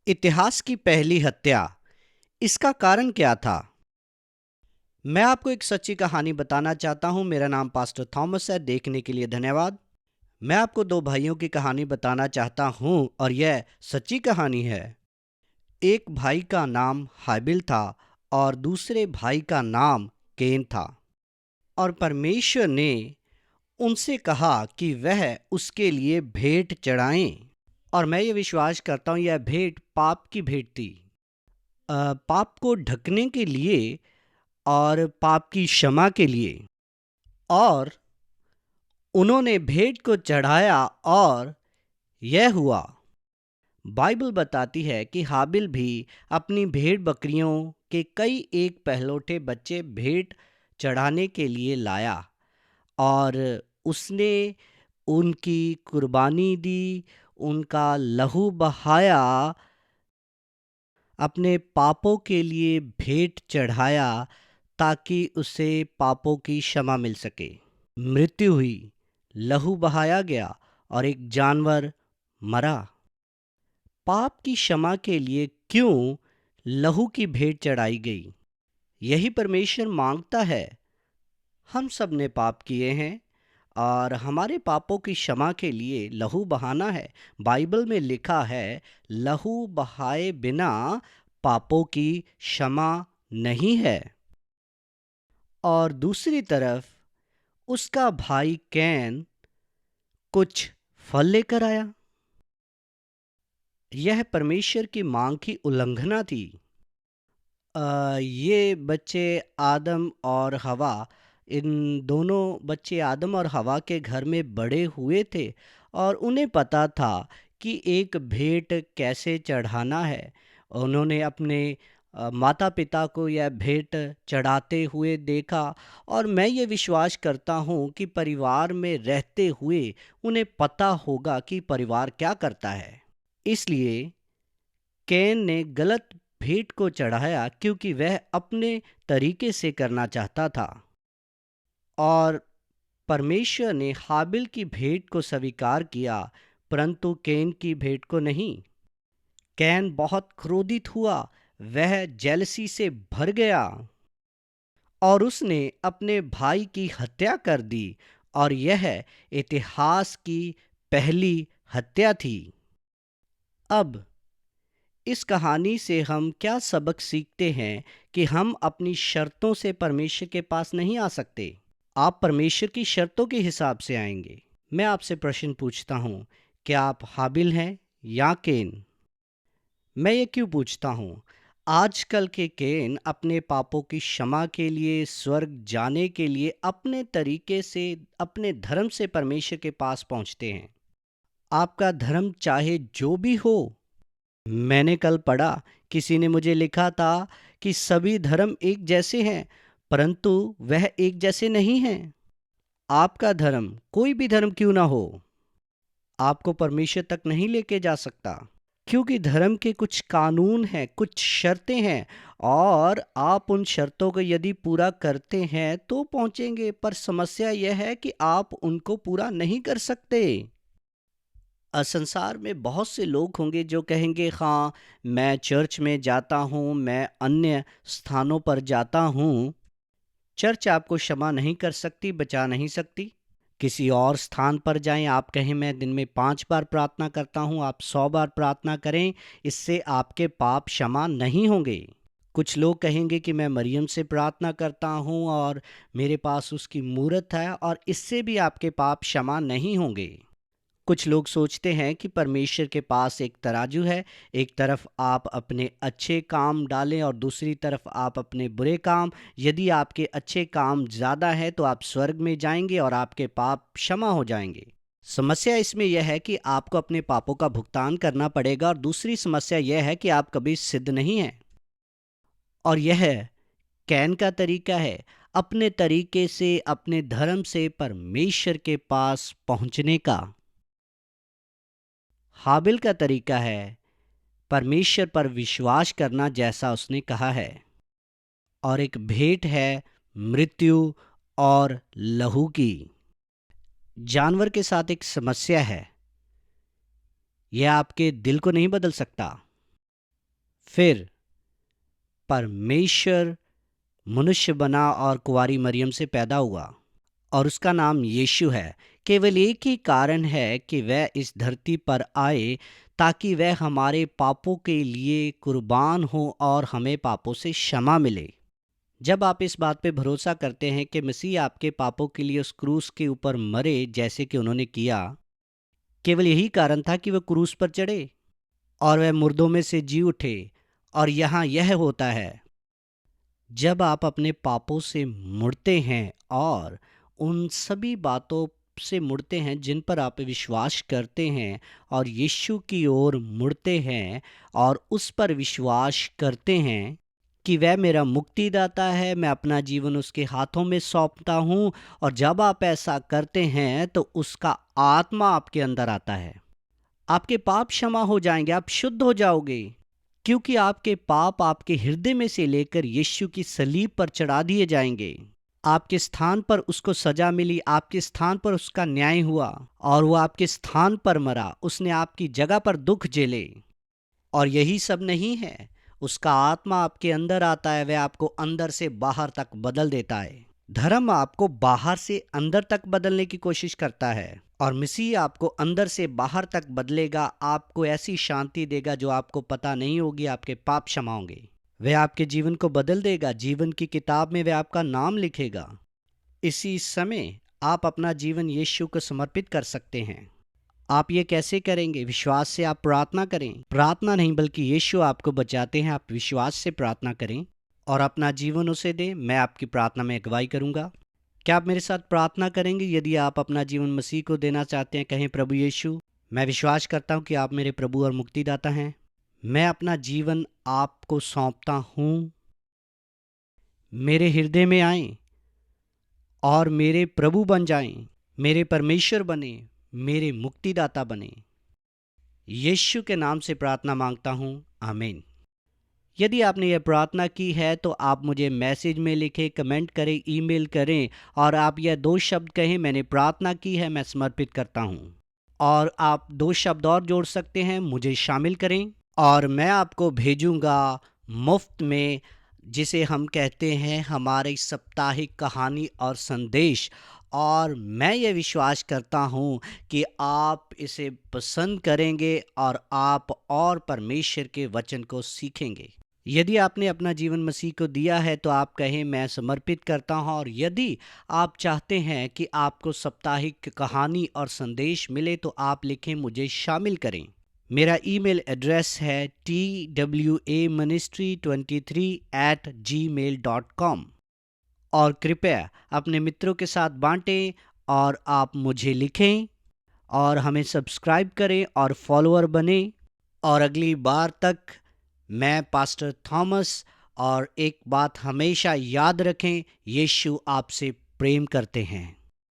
इतिहास की पहली हत्या, इसका कारण क्या था? मैं आपको एक सच्ची कहानी बताना चाहता हूँ। मेरा नाम पास्टर थॉमस है। देखने के लिए धन्यवाद। मैं आपको दो भाइयों की कहानी बताना चाहता हूँ और यह सच्ची कहानी है। एक भाई का नाम हाबिल था और दूसरे भाई का नाम केन था। और परमेश्वर ने उनसे कहा कि वह उसके लिए भेंट चढ़ाएं। और मैं ये विश्वास करता हूँ यह भेंट पाप की भेंट थी। पाप को ढकने के लिए और पाप की क्षमा के लिए। और उन्होंने भेंट को चढ़ाया और यह हुआ। बाइबल बताती है कि हाबिल भी अपनी भेड़ बकरियों के कई एक पहलौठे बच्चे भेंट चढ़ाने के लिए लाया और उसने उनकी कुर्बानी दी, उनका लहू बहाया, अपने पापों के लिए भेंट चढ़ाया ताकि उसे पापों की क्षमा मिल सके। मृत्यु हुई, लहू बहाया गया और एक जानवर मरा। पाप की क्षमा के लिए क्यों लहू की भेंट चढ़ाई गई? यही परमेश्वर मांगता है। हम सब ने पाप किए हैं और हमारे पापों की क्षमा के लिए लहू बहाना है। बाइबल में लिखा है, लहू बहाए बिना पापों की क्षमा नहीं है। और दूसरी तरफ उसका भाई कैन कुछ फल लेकर आया। यह परमेश्वर की मांग की उल्लंघना थी। ये बच्चे आदम और हवा, इन दोनों बच्चे आदम और हवा के घर में बड़े हुए थे और उन्हें पता था कि एक भेंट कैसे चढ़ाना है। उन्होंने अपने माता पिता को यह भेंट चढ़ाते हुए देखा और मैं ये विश्वास करता हूँ कि परिवार में रहते हुए उन्हें पता होगा कि परिवार क्या करता है। इसलिए कैन ने गलत भेंट को चढ़ाया क्योंकि वह अपने तरीके से करना चाहता था और परमेश्वर ने हाबिल की भेंट को स्वीकार किया परंतु कैन की भेंट को नहीं। कैन बहुत क्रोधित हुआ, वह जेलसी से भर गया और उसने अपने भाई की हत्या कर दी और यह इतिहास की पहली हत्या थी। अब इस कहानी से हम क्या सबक सीखते हैं कि हम अपनी शर्तों से परमेश्वर के पास नहीं आ सकते। आप परमेश्वर की शर्तों के हिसाब से आएंगे। मैं आपसे प्रश्न पूछता हूँ, क्या आप हाबिल हैं या कैन? मैं ये क्यों पूछता हूँ? आजकल के कैन अपने पापों की क्षमा के लिए, स्वर्ग जाने के लिए अपने तरीके से, अपने धर्म से परमेश्वर के पास पहुँचते हैं। आपका धर्म चाहे जो भी हो। मैंने कल पढ़ा, किसी ने मुझे लिखा था कि सभी धर्म एक जैसे हैं परंतु वह एक जैसे नहीं हैं। आपका धर्म, कोई भी धर्म क्यों ना हो, आपको परमेश्वर तक नहीं लेके जा सकता क्योंकि धर्म के कुछ कानून हैं, कुछ शर्तें हैं और आप उन शर्तों को यदि पूरा करते हैं तो पहुंचेंगे। पर समस्या यह है कि आप उनको पूरा नहीं कर सकते। संसार में बहुत से लोग होंगे जो कहेंगे, हाँ मैं चर्च में जाता हूँ, मैं अन्य स्थानों पर जाता हूँ। चर्च आपको क्षमा नहीं कर सकती, बचा नहीं सकती। किसी और स्थान पर जाएं, आप कहें मैं दिन में 5 बार प्रार्थना करता हूँ, आप 100 बार प्रार्थना करें, इससे आपके पाप क्षमा नहीं होंगे। कुछ लोग कहेंगे कि मैं मरियम से प्रार्थना करता हूँ और मेरे पास उसकी मूरत है और इससे भी आपके पाप क्षमा नहीं होंगे। कुछ लोग सोचते हैं कि परमेश्वर के पास एक तराजू है, एक तरफ आप अपने अच्छे काम डालें और दूसरी तरफ आप अपने बुरे काम। यदि आपके अच्छे काम ज़्यादा हैं तो आप स्वर्ग में जाएंगे और आपके पाप क्षमा हो जाएंगे। समस्या इसमें यह है कि आपको अपने पापों का भुगतान करना पड़ेगा और दूसरी समस्या यह है कि आप कभी सिद्ध नहीं हैं। और यह कैन का तरीका है, अपने तरीके से, अपने धर्म से परमेश्वर के पास पहुंचने का। हाबिल का तरीका है परमेश्वर पर विश्वास करना जैसा उसने कहा है। और एक भेंट है मृत्यु और लहू की। जानवर के साथ एक समस्या है, यह आपके दिल को नहीं बदल सकता। फिर परमेश्वर मनुष्य बना और कुंवारी मरियम से पैदा हुआ और उसका नाम यीशु है। केवल एक ही कारण है कि वह इस धरती पर आए ताकि वह हमारे पापों के लिए कुर्बान हो और हमें पापों से क्षमा मिले। जब आप इस बात पे भरोसा करते हैं कि मसीह आपके पापों के लिए उस क्रूस के ऊपर मरे जैसे कि उन्होंने किया, केवल यही कारण था कि वह क्रूस पर चढ़े और वह मुर्दों में से जी उठे। और यहाँ यह होता है, जब आप अपने पापों से मुड़ते हैं और उन सभी बातों से मुड़ते हैं जिन पर आप विश्वास करते हैं और यीशु की ओर मुड़ते हैं और उस पर विश्वास करते हैं कि वह मेरा मुक्तिदाता है, मैं अपना जीवन उसके हाथों में सौंपता हूँ। और जब आप ऐसा करते हैं तो उसका आत्मा आपके अंदर आता है, आपके पाप क्षमा हो जाएंगे, आप शुद्ध हो जाओगे, क्योंकि आपके पाप आपके हृदय में से लेकर यीशु की सलीब पर चढ़ा दिए जाएंगे। आपके स्थान पर उसको सजा मिली, आपके स्थान पर उसका न्याय हुआ और वो आपके स्थान पर मरा, उसने आपकी जगह पर दुख झेले। और यही सब नहीं है, उसका आत्मा आपके अंदर आता है, वह आपको अंदर से बाहर तक बदल देता है। धर्म आपको बाहर से अंदर तक बदलने की कोशिश करता है और मसीह आपको अंदर से बाहर तक बदलेगा, आपको ऐसी शांति देगा जो आपको पता नहीं होगी। आपके पाप क्षमा होंगे, वह आपके जीवन को बदल देगा, जीवन की किताब में वह आपका नाम लिखेगा। इसी समय आप अपना जीवन यीशु को समर्पित कर सकते हैं। आप ये कैसे करेंगे? विश्वास से आप प्रार्थना करें। प्रार्थना नहीं बल्कि यीशु आपको बचाते हैं, आप विश्वास से प्रार्थना करें और अपना जीवन उसे दें। मैं आपकी प्रार्थना में अगुवाई करूंगा। क्या आप मेरे साथ प्रार्थना करेंगे? यदि आप अपना जीवन मसीह को देना चाहते हैं, कहें, प्रभु यीशु, मैं विश्वास करता हूं कि आप मेरे प्रभु और मुक्तिदाता हैं। मैं अपना जीवन आपको सौंपता हूं। मेरे हृदय में आएं और मेरे प्रभु बन जाएं, मेरे परमेश्वर बने, मेरे मुक्तिदाता बने। यीशु के नाम से प्रार्थना मांगता हूं, आमीन। यदि आपने यह प्रार्थना की है तो आप मुझे मैसेज में लिखें, कमेंट करें, ईमेल करें और आप यह 2 शब्द कहें, मैंने प्रार्थना की है, मैं समर्पित करता हूं। और आप 2 शब्द और जोड़ सकते हैं, मुझे शामिल करें और मैं आपको भेजूंगा मुफ्त में, जिसे हम कहते हैं हमारी साप्ताहिक कहानी और संदेश। और मैं ये विश्वास करता हूँ कि आप इसे पसंद करेंगे और आप और परमेश्वर के वचन को सीखेंगे। यदि आपने अपना जीवन मसीह को दिया है तो आप कहें, मैं समर्पित करता हूँ। और यदि आप चाहते हैं कि आपको साप्ताहिक कहानी और संदेश मिले तो आप लिखें, मुझे शामिल करें। मेरा ईमेल एड्रेस है twaministry23@gmail.com। और कृपया अपने मित्रों के साथ बांटें और आप मुझे लिखें और हमें सब्सक्राइब करें और फॉलोअर बने। और अगली बार तक मैं पास्टर थॉमस, और एक बात हमेशा याद रखें, यीशु आपसे प्रेम करते हैं।